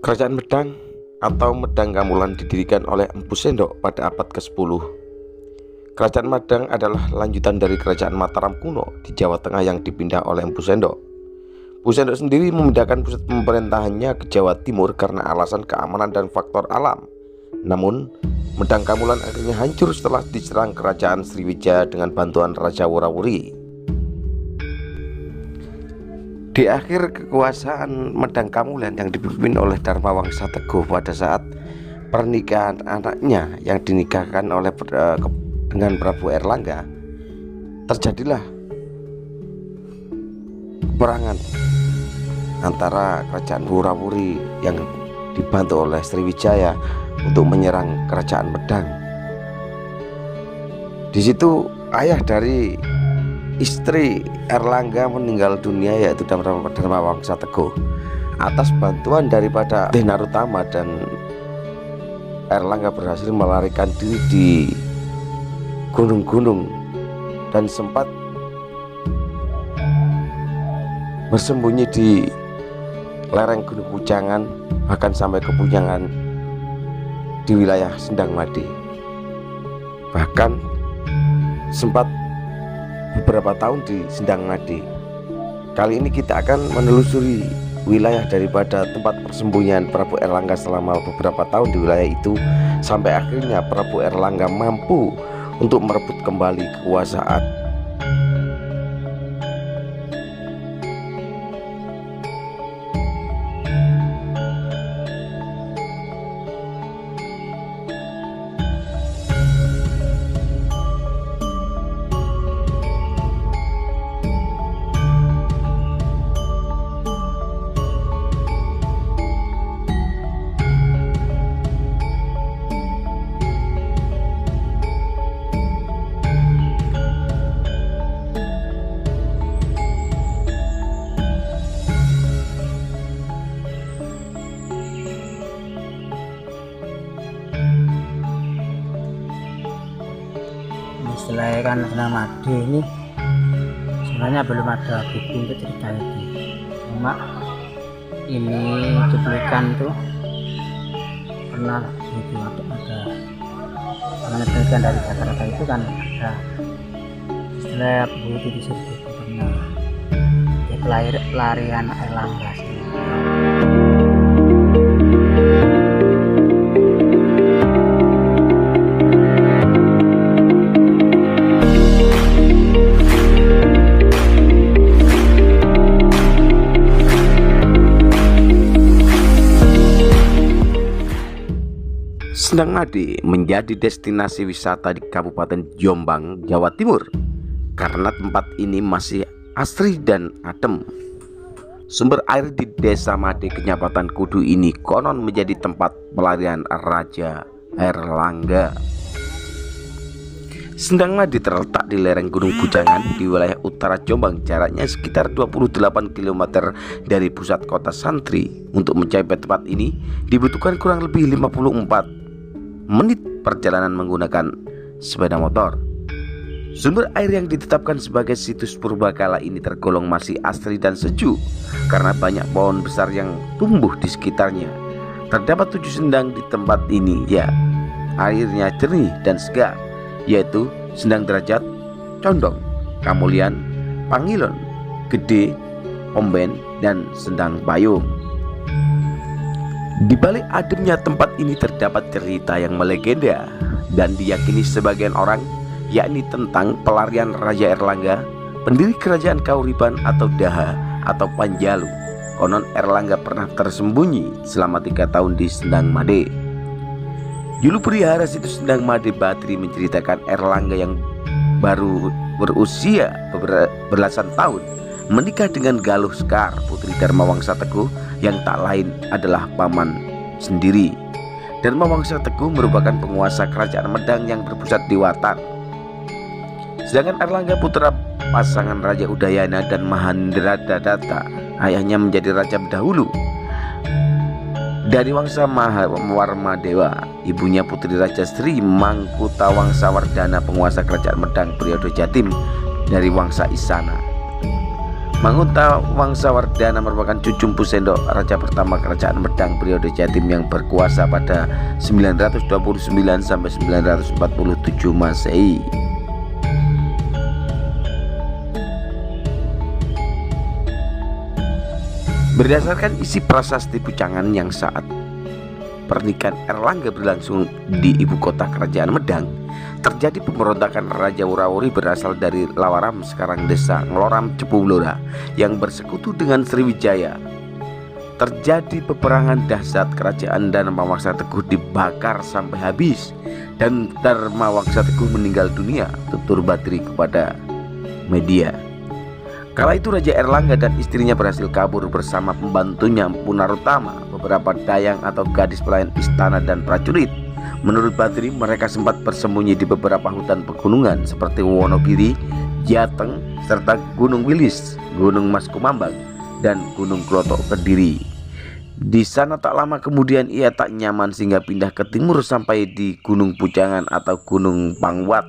Kerajaan Medang atau Medang Kamulan didirikan oleh Empu Sendok pada abad ke-10. Kerajaan Medang adalah lanjutan dari Kerajaan Mataram kuno di Jawa Tengah yang dipindah oleh Empu Sendok. Empu Sendok sendiri memindahkan pusat pemerintahannya ke Jawa Timur karena alasan keamanan dan faktor alam. Namun, Medang Kamulan akhirnya hancur setelah diserang Kerajaan Sriwijaya dengan bantuan Raja Worawuri. Di akhir kekuasaan Medang Kamulan yang dipimpin oleh Dharmawangsa Teguh pada saat pernikahan anaknya yang dinikahkan dengan Prabu Airlangga, terjadilah peperangan antara Kerajaan Worawuri yang dibantu oleh Sriwijaya untuk menyerang Kerajaan Medang. Di situ ayah dari istri Airlangga meninggal dunia, yaitu Dharmawangsa Teguh. Atas bantuan daripada Narutama dan Airlangga berhasil melarikan diri di gunung-gunung dan sempat bersembunyi di lereng Gunung Pujangan, bahkan sampai ke Pujangan di wilayah Sendang Made. Bahkan sempat beberapa tahun di Sendang Made. Kali ini kita akan menelusuri wilayah daripada tempat persembunyian Prabu Airlangga selama beberapa tahun di wilayah itu, sampai akhirnya Prabu Airlangga mampu untuk merebut kembali kekuasaan. Kelahiran Sendang Made ini sebenarnya belum ada buku untuk cerita itu, cuma ini cuplikan tuh pernah di waktu ada penelitian dari Jakarta itu kan ada istilah buku di situ pernah pelarian Airlangga. Sendang Made menjadi destinasi wisata di Kabupaten Jombang, Jawa Timur karena tempat ini masih asri dan adem. Sumber air di Desa Made, Kecamatan Kudu ini konon menjadi tempat pelarian Raja Airlangga. Sendang Made terletak di lereng Gunung Pujangan di wilayah utara Jombang, jaraknya sekitar 28 km dari pusat kota Santri. Untuk mencapai tempat ini dibutuhkan kurang lebih 54 menit perjalanan menggunakan sepeda motor. Sumber air yang ditetapkan sebagai situs purbakala ini tergolong masih asri dan sejuk karena banyak pohon besar yang tumbuh di sekitarnya. Terdapat 7 sendang di tempat ini, ya, airnya jernih dan segar, yaitu Sendang Derajat, Condong, Kamulian, Pangilon, Gede, Omben, dan Sendang Payung. Di balik ademnya tempat ini terdapat cerita yang melegenda dan diyakini sebagian orang, yakni tentang pelarian Raja Airlangga, pendiri kerajaan Kauriban atau Daha atau Panjalu. Konon Airlangga pernah tersembunyi selama 3 tahun di Sendang Made. Julu pelihara situs Sendang Made Batri menceritakan Airlangga yang baru berusia belasan tahun menikah dengan Galuh Sekar, putri Dharmawangsa Teguh, yang tak lain adalah paman sendiri. Dharmawangsa Teguh merupakan penguasa kerajaan Medang yang berpusat di Watan. Sedangkan Airlangga putra pasangan Raja Udayana dan Mahandradatta, ayahnya menjadi raja dahulu dari Wangsa Mahawarmadewa, ibunya putri Raja Sri Mangkutawangsa Wardana, penguasa kerajaan Medang periode Jatim dari Wangsa Isana. Mangunta Wangsawardhana merupakan cucu Mpu Sendok, raja pertama kerajaan Medang periode Jatim yang berkuasa pada 929 sampai 947 Masehi. Berdasarkan isi prasasti Pucangan yang saat pernikahan Erlangga berlangsung di ibu kota kerajaan Medang, terjadi pemberontakan Raja Wurawuri berasal dari Lawaram, sekarang desa Ngloram Cepu Blora, yang bersekutu dengan Sriwijaya. Terjadi peperangan dahsyat, kerajaan Dharmawangsa Teguh dibakar sampai habis dan Dharmawangsa Teguh meninggal dunia, tutur Badri kepada media. Kala itu Raja Erlangga dan istrinya berhasil kabur bersama pembantunya Mpu Narutama, beberapa dayang atau gadis pelayan istana dan prajurit. Menurut Badri, mereka sempat bersembunyi di beberapa hutan pegunungan seperti Wonogiri, Jateng, serta Gunung Wilis, Gunung Mas Kumambang, dan Gunung Klotok Kediri. Di sana tak lama kemudian ia tak nyaman sehingga pindah ke timur sampai di Gunung Pucangan atau Gunung Pangwat.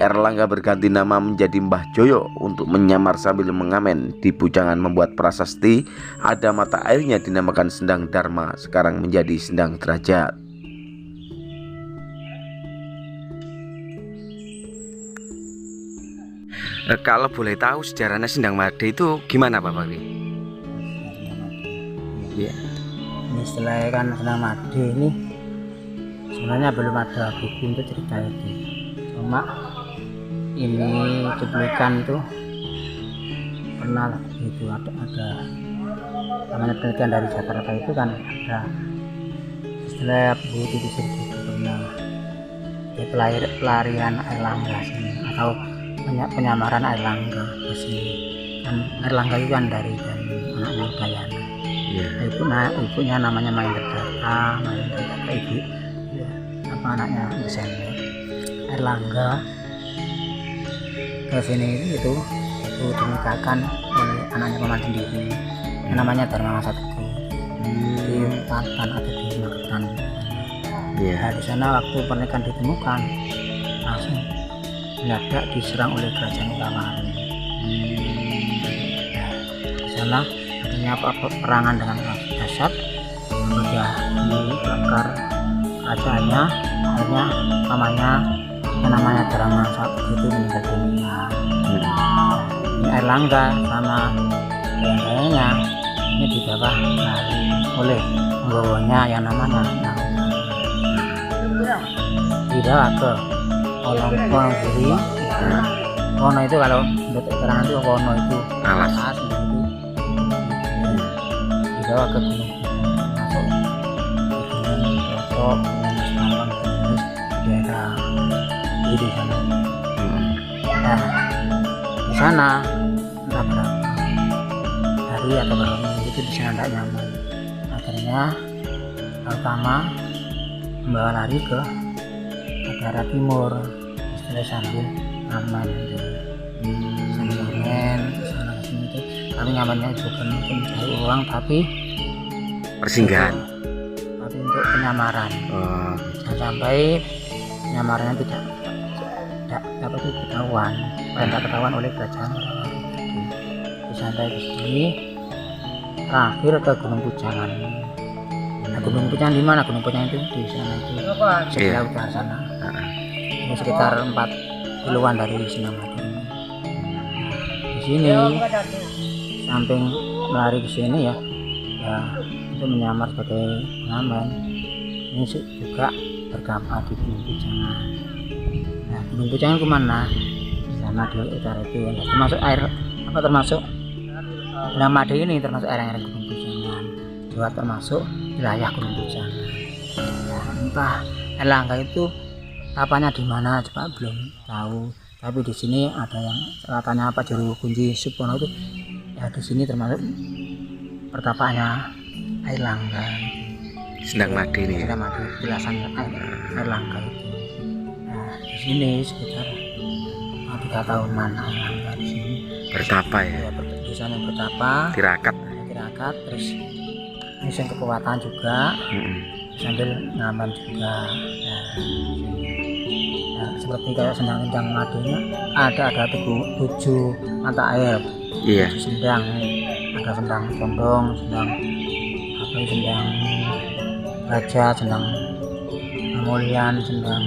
Erlangga berganti nama menjadi Mbah Joyo untuk menyamar sambil mengamen. Di Pucangan membuat prasasti, ada mata airnya dinamakan Sendang Dharma, sekarang menjadi Sendang Derajat. Kalau boleh tahu sejarahnya Sendang Made itu gimana Pak Bakri? Ya. Ini setelah kan Sendang Made ini sebenarnya belum ada buku untuk cerita itu. Cuma ini cuplikan tuh pernah itu ada namanya penelitian dari Jakarta itu kan ada istilah Bu Titi Sirgi itu pernah di pelarian Erlangga sini atau penyamaran Erlangga ke sini. Kan Erlangga itu kan dari anaknya Udayana. Ibunya namanya Mahendrata, ibu ya, apa anaknya Sendok. Erlangga ke sini itu dinikahkan oleh anaknya paman sendiri, namanya Dharmawangsa Teguh, di Patan atau di Magetan. Nah, di sana waktu pernikahan ditemukan langsung mendadak diserang oleh kerajaan Ulawari. Nah, di sana adanya peperangan dengan dahsyat, sudah dibakar kerajaannya, akhirnya pamannya yang namanya Dharmawangsa Teguh itu meninggal dunia. Ini Erlangga sama dayang-dayangnya ini dibawa lari oleh penggawanya yang namanya dibawa ke Wonogiri. Wono itu kalau menurut keterangan itu Wono itu alas itu dibawa ke gunung masuk di gunung Klotok, gunung Mas Kumambang, di daerah di sana. Nah, di sana entah berapa hari atau berapa minggu itu di sana tidak nyaman. Akhirnya Narutama membawa lari ke negara timur, istilah sambil aman gitu. Sambil aman sana sini itu, tapi nyamannya bukan untuk mencari uang tapi Persinggahan. Tapi untuk penyamaran. Jangan sampai penyamarannya tidak dapat ketahuan, tidak ketahuan oleh kerajaan. Disantai di sini, terakhir ke Gunung Pucangan. Nah, Gunung Pucangan di mana? Gunung Pucangan itu di sana itu sebelah utara sana. Ini sekitar 4 kiloan dari Sendang Made. Di sini samping lari ke sini ya untuk menyamar sebagai pengamen. Ini juga bergabung di Gunung Pucangan. Nah, Gunung Pucangan kemana? Di sana di utara itu. Nah, termasuk air apa termasuk Sendang Made ini termasuk air yang Gunung Pucangan. Juga termasuk wilayah Gunung Pucangan. Nah, entah Erlangga itu tapanya di mana coba belum tahu. Tapi di sini ada yang katanya Pak Juru Kunci Supono itu ya di sini termasuk pertapaannya Erlangga. Sendang Made ini. Sendang Made jelasan Erlangga itu. Nah, di sini sekitar 3 tahunan Erlangga di sini. Bertapa ya. Di sana bertapa. Tirakat. Terus ngisi kekuatan juga. Sambil ngamen juga. Nah, seperti kayak Sendang Made-nya ada 7 mata air Iya. Sendang, ada sendang condong, sendang apa itu, sendang raja, sendang pemulihan, sendang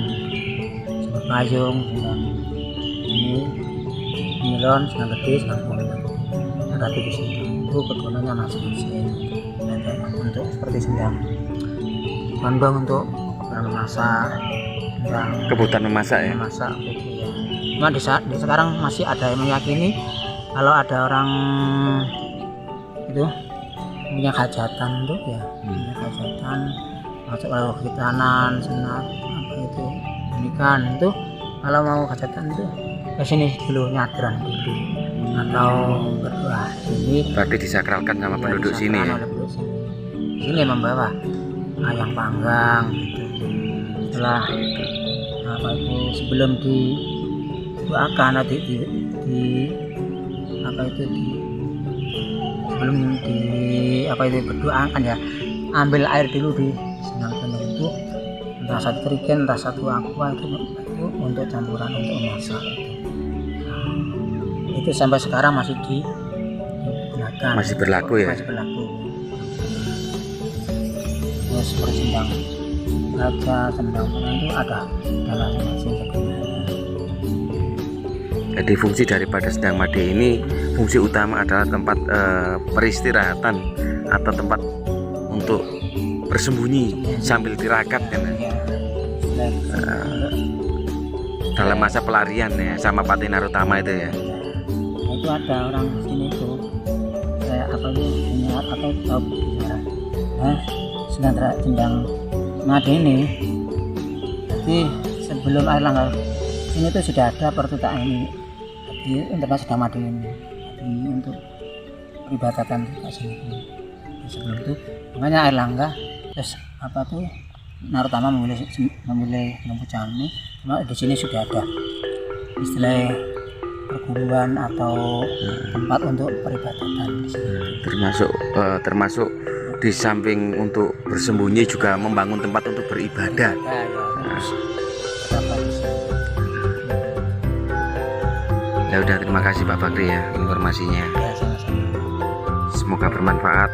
payung, sendang ini nilon, sendang gede, sendang pondok. Ada 7 sendang. Itu kegunaannya masing-masing. Ada untuk seperti sendang condong untuk memasak, sendang Kebutuhan memasak ya. memasak gitu ya. Cuma di sekarang masih ada yang meyakini kalau ada orang itu punya hajatan tuh ya, punya hajatan masuk kalau khitanan, sunat apa itu pernikahan itu, kalau mau hajatan itu ke sini dulu, nyadran dulu atau berdoa sini. Berarti disakralkan sama penduduk sini ya. Ini membawa ayam panggang gitu. Setelah apa itu, sebelum didoakan nanti di apa itu sebelum di apa itu berdoakan ya, ambil air dulu di sendang penuh itu, entah satu trigen entah satu aqua itu untuk campuran untuk memasak itu. Nah, itu sampai sekarang masih digunakan, Masih berlaku ya. masih berlaku. Terus seperti sendang raja, sendang penuh itu ada dalam masing kegunaan. Jadi fungsi daripada Sendang Made ini, fungsi utama adalah tempat peristirahatan atau tempat untuk bersembunyi sambil tirakat kan ya. Ya, Dalam masa pelarian ya, sama Pati Narutama itu ya. itu ada orang sini tuh kayak apa itu, punya apa itu, tahu bicara sendang Made ini. Jadi sebelum air langgar ini tuh sudah ada pertutaan ini, jadi untuk Sendang Made ini, jadi untuk peribadatan kita sini. Sebelum itu makanya air langga, terus apa tuh Narutama memilih Lembu Cami. Cuma di sini sudah ada istilah perguruan atau tempat untuk peribadatan di sini. Termasuk di samping untuk bersembunyi juga membangun tempat untuk beribadah. Ya, terus apa di sini. Ya udah, terima kasih Pak Bakri ya informasinya. Ya, sama-sama. Semoga bermanfaat.